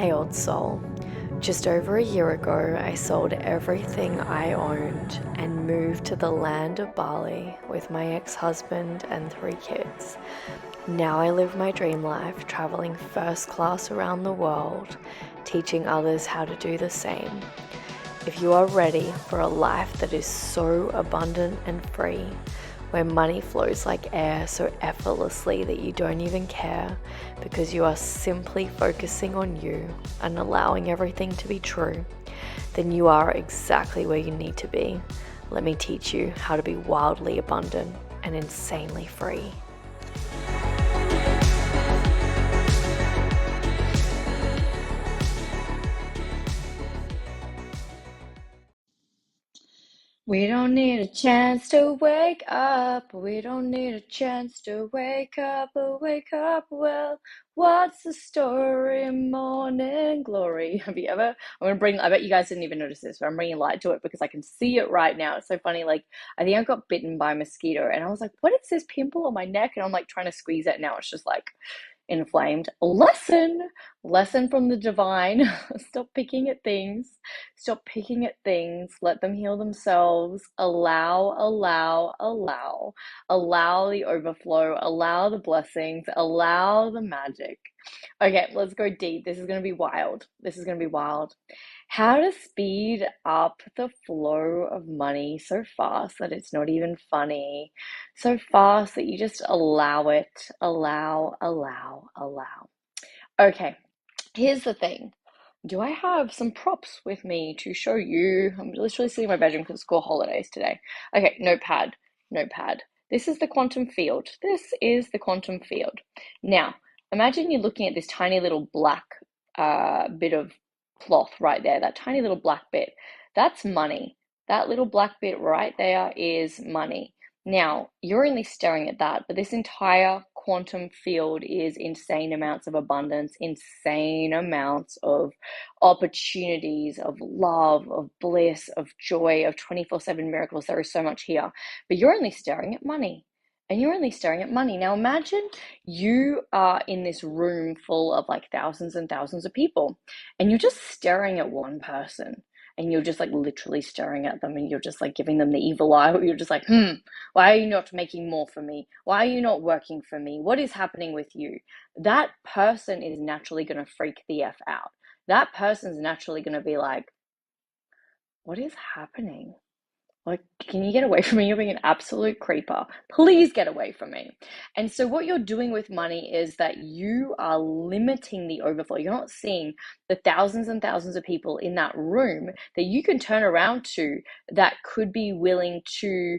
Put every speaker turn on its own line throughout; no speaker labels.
Hey old soul, just over a year ago I sold everything I owned and moved to the land of Bali with my ex-husband and 3 kids. Now I live my dream life, traveling first class around the world, teaching others how to do the same. If you are ready for a life that is so abundant and free, where money flows like air so effortlessly that you don't even care because you are simply focusing on you and allowing everything to be true, then you are exactly where you need to be. Let me teach you how to be wildly abundant and insanely free. We don't need a chance to wake up. We don't need a chance to wake up. Wake up, well, what's the story? Morning glory. Have you ever? I bet you guys didn't even notice this, but I'm bringing light to it because I can see it right now. It's so funny. Like, I think I got bitten by a mosquito and I was like, what is this pimple on my neck? And I'm like trying to squeeze it. Now it's just like inflamed. Lesson from the divine. Stop picking at things. Stop picking at things. Let them heal themselves. Allow the overflow. Allow the blessings. Allow the magic. Okay, let's go deep. This is going to be wild. How to speed up the flow of money so fast that it's not even funny, so fast that you just allow it, allow. Okay, here's the thing. Do I have some props with me to show you? I'm literally sitting in my bedroom because it's school holidays today. Okay, notepad. This is the quantum field. Now, imagine you're looking at this tiny little black bit of cloth right there, that tiny little black bit. That's money. That little black bit right there is money. Now, you're only staring at that, but this entire quantum field is insane amounts of abundance, insane amounts of opportunities, of love, of bliss, of joy, of 24/7 miracles. There is so much here, but you're only staring at money. Now imagine you are in this room full of like thousands and thousands of people, and you're just staring at one person. And you're just like literally staring at them and you're just like giving them the evil eye. You're just like, why are you not making more for me? Why are you not working for me? What is happening with you? That person is naturally going to freak the F out. That person's naturally going to be like, what is happening? Like, can you get away from me? You're being an absolute creeper. Please get away from me. And so what you're doing with money is that you are limiting the overflow. You're not seeing the thousands and thousands of people in that room that you can turn around to that could be willing to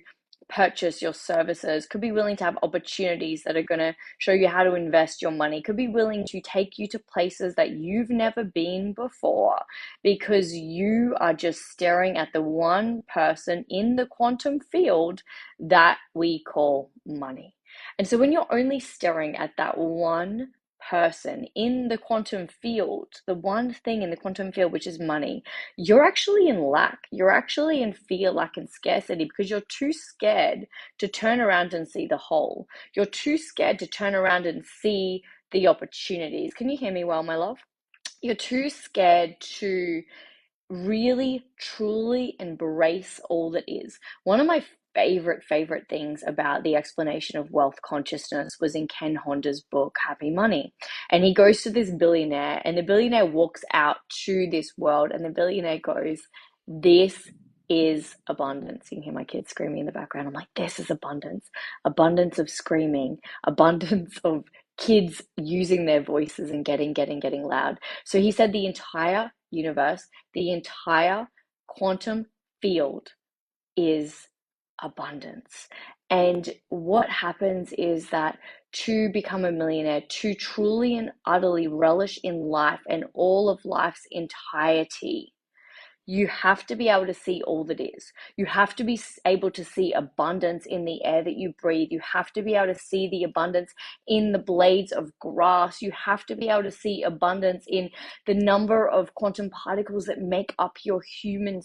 purchase your services, could be willing to have opportunities that are going to show you how to invest your money, could be willing to take you to places that you've never been before because you are just staring at the one person in the quantum field that we call money. And so when you're only staring at that one person in the quantum field, the one thing in the quantum field, which is money, you're actually in lack. You're actually in fear, lack, and scarcity because you're too scared to turn around and see the whole. You're too scared to turn around and see the opportunities. Can you hear me well, my love? You're too scared to really, truly embrace all that is. One of my favorite things about the explanation of wealth consciousness was in Ken Honda's book, Happy Money. And he goes to this billionaire, and the billionaire walks out to this world, and the billionaire goes, this is abundance. You can hear my kids screaming in the background. I'm like, this is abundance. Abundance of screaming, abundance of kids using their voices and getting loud. So he said the entire universe, the entire quantum field is abundance. And what happens is that to become a millionaire, to truly and utterly relish in life and all of life's entirety, you have to be able to see all that is. You have to be able to see abundance in the air that you breathe. You have to be able to see the abundance in the blades of grass. You have to be able to see abundance in the number of quantum particles that make up your human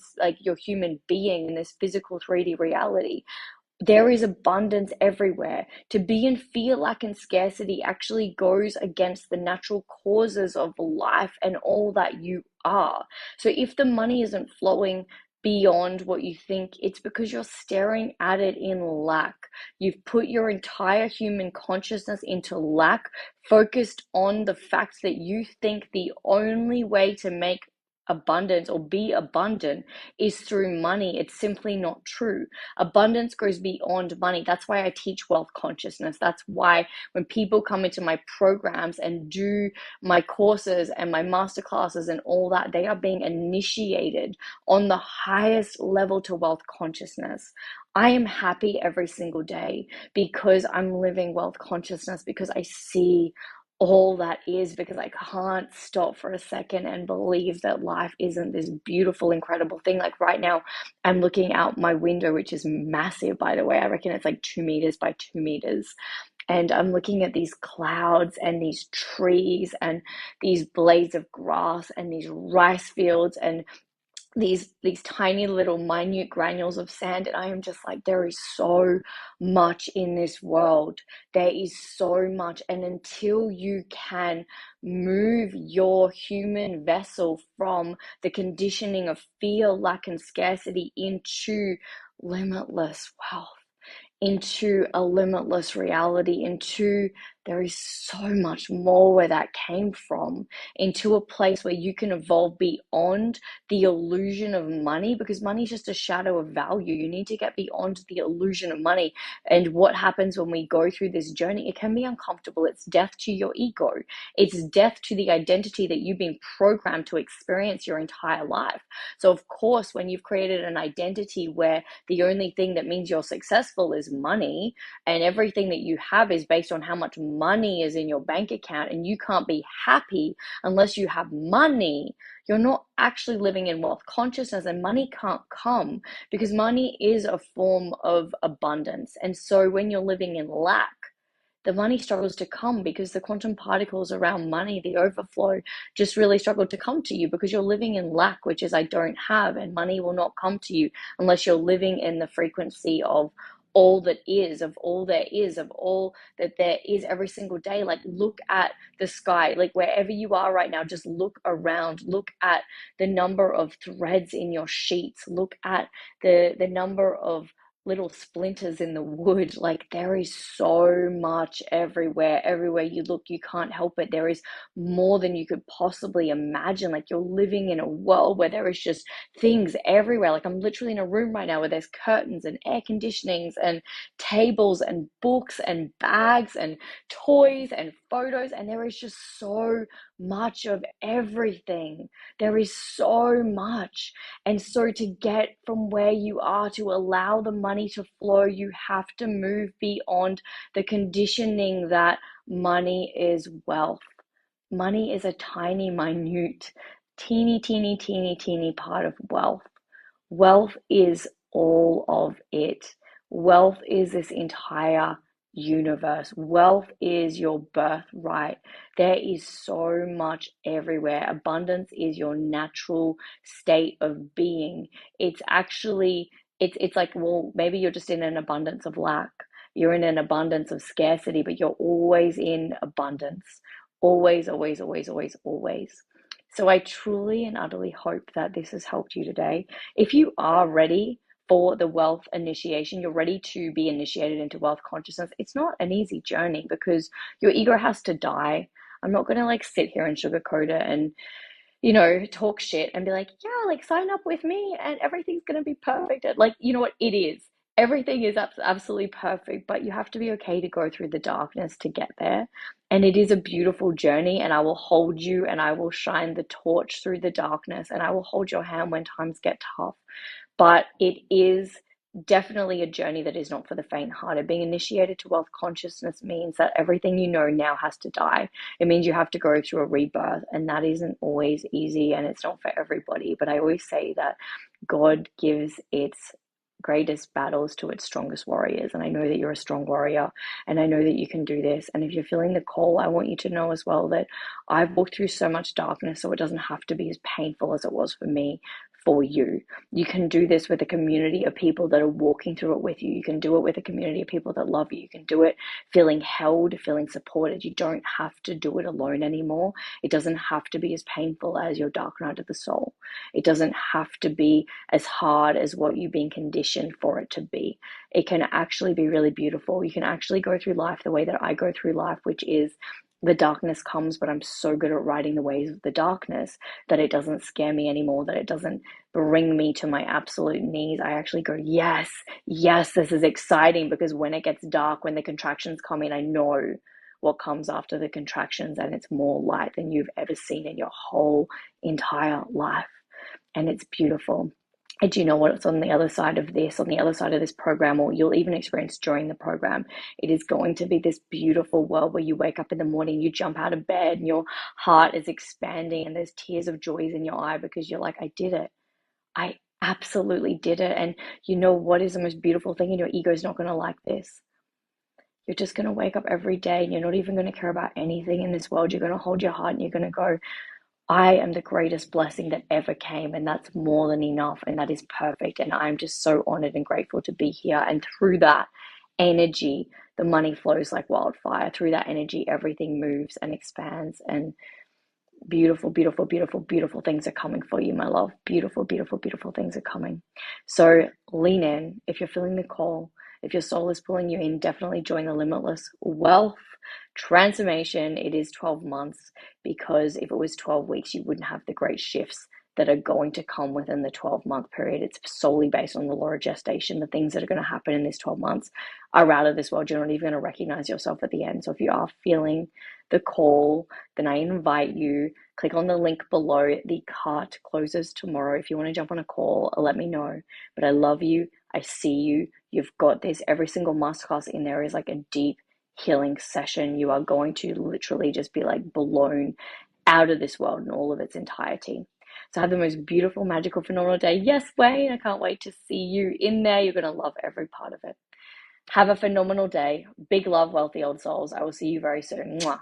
being in this physical 3D reality. There is abundance everywhere. To be in fear, lack, and scarcity actually goes against the natural causes of life and all that you are. So if the money isn't flowing beyond what you think, it's because you're staring at it in lack. You've put your entire human consciousness into lack, focused on the fact that you think the only way to make abundance or be abundant is through money. It's simply not true. Abundance goes beyond money. That's why I teach wealth consciousness. That's why when people come into my programs and do my courses and my master classes and all that, they are being initiated on the highest level to wealth consciousness. I am happy every single day because I'm living wealth consciousness, because I see all that is, because I can't stop for a second and believe that life isn't this beautiful, incredible thing. Like right now, I'm looking out my window, which is massive, by the way. I reckon it's like 2 meters by 2 meters. And I'm looking at these clouds and these trees and these blades of grass and these rice fields and these tiny little minute granules of sand, and I am just like, there is so much in this world. There is so much, and until you can move your human vessel from the conditioning of fear, lack, and scarcity into limitless wealth, into a limitless reality, into there is so much more where that came from, into a place where you can evolve beyond the illusion of money, because money is just a shadow of value. You need to get beyond the illusion of money. And what happens when we go through this journey, it can be uncomfortable. It's death to your ego. It's death to the identity that you've been programmed to experience your entire life. So of course, when you've created an identity where the only thing that means you're successful is money, and everything that you have is based on how much money is in your bank account, and you can't be happy unless you have money, you're not actually living in wealth consciousness, and money can't come because money is a form of abundance. And so when you're living in lack, the money struggles to come because the quantum particles around money, the overflow, just really struggle to come to you because you're living in lack, which is I don't have, and money will not come to you unless you're living in the frequency of all that is, of all there is, of all that there is every single day. Like, look at the sky, like wherever you are right now, just look around, look at the number of threads in your sheets, look at the number of little splinters in the wood. Like, there is so much everywhere you look. You can't help it. There is more than you could possibly imagine. Like, you're living in a world where there is just things everywhere. Like, I'm literally in a room right now where there's curtains and air conditionings and tables and books and bags and toys and photos, and there is just so much of everything. There is so much. And so to get from where you are to allow the money to flow, you have to move beyond the conditioning that money is wealth. Money is a tiny, minute, teeny part of wealth. Wealth is all of it. Wealth is this entire universe. Wealth is your birthright. There is so much everywhere. Abundance is your natural state of being. It's actually, it's like, well, maybe you're just in an abundance of lack. You're in an abundance of scarcity, but you're always in abundance. Always, always, always, always, always. So I truly and utterly hope that this has helped you today. If you are ready for the wealth initiation, you're ready to be initiated into wealth consciousness, it's not an easy journey because your ego has to die. I'm not going to like sit here and sugarcoat it and, talk shit and be like, yeah, like sign up with me and everything's going to be perfect. Like, you know what? It is. Everything is absolutely perfect, but you have to be okay to go through the darkness to get there. And it is a beautiful journey, and I will hold you and I will shine the torch through the darkness and I will hold your hand when times get tough. But it is definitely a journey that is not for the faint-hearted. Being initiated to wealth consciousness means that everything you know now has to die. It means you have to go through a rebirth, and that isn't always easy, and it's not for everybody. But I always say that God gives its greatest battles to its strongest warriors, and I know that you're a strong warrior, and I know that you can do this. And if you're feeling the call, I want you to know as well that I've walked through so much darkness, so it doesn't have to be as painful as it was for me. for you. You can do this with a community of people that are walking through it with you. You can do it with a community of people that love you. You can do it feeling held, feeling supported. You don't have to do it alone anymore. It doesn't have to be as painful as your dark night of the soul. It doesn't have to be as hard as what you've been conditioned for it to be. It can actually be really beautiful. You can actually go through life the way that I go through life, which is the darkness comes, but I'm so good at riding the waves of the darkness that it doesn't scare me anymore, that it doesn't bring me to my absolute knees. I actually go, yes, yes, this is exciting, because when it gets dark, when the contractions come in, I know what comes after the contractions, and it's more light than you've ever seen in your whole entire life. And it's beautiful. And do you know what's on the other side of this, on the other side of this program, or you'll even experience during the program? It is going to be this beautiful world where you wake up in the morning, you jump out of bed, and your heart is expanding, and there's tears of joy in your eye, because you're like, I did it. I absolutely did it. And you know what is the most beautiful thing? And your ego is not going to like this. You're just going to wake up every day, and you're not even going to care about anything in this world. You're going to hold your heart, and you're going to go, I am the greatest blessing that ever came, and that's more than enough, and that is perfect. And I'm just so honored and grateful to be here. And through that energy, the money flows like wildfire. Through that energy, everything moves and expands, and beautiful, beautiful, beautiful, beautiful things are coming for you, my love. Beautiful, beautiful, beautiful things are coming. So lean in. If you're feeling the call, if your soul is pulling you in, definitely join the Limitless Wealth Transformation. It is 12 months, because if it was 12 weeks, you wouldn't have the great shifts that are going to come within the 12-month period. It's solely based on the law of gestation. The things that are going to happen in this 12 months are out of this world. You're not even going to recognize yourself at the end. So if you are feeling the call, then I invite you, click on the link below. The cart closes tomorrow. If you want to jump on a call, let me know. But I love you. I see you. You've got this. Every single masterclass in there is like a deep healing session. You are going to literally just be like blown out of this world in all of its entirety. So have the most beautiful, magical, phenomenal day. Yes, Wayne, I can't wait to see you in there. You're going to love every part of it. Have a phenomenal day. Big love, wealthy old souls. I will see you very soon. Mwah.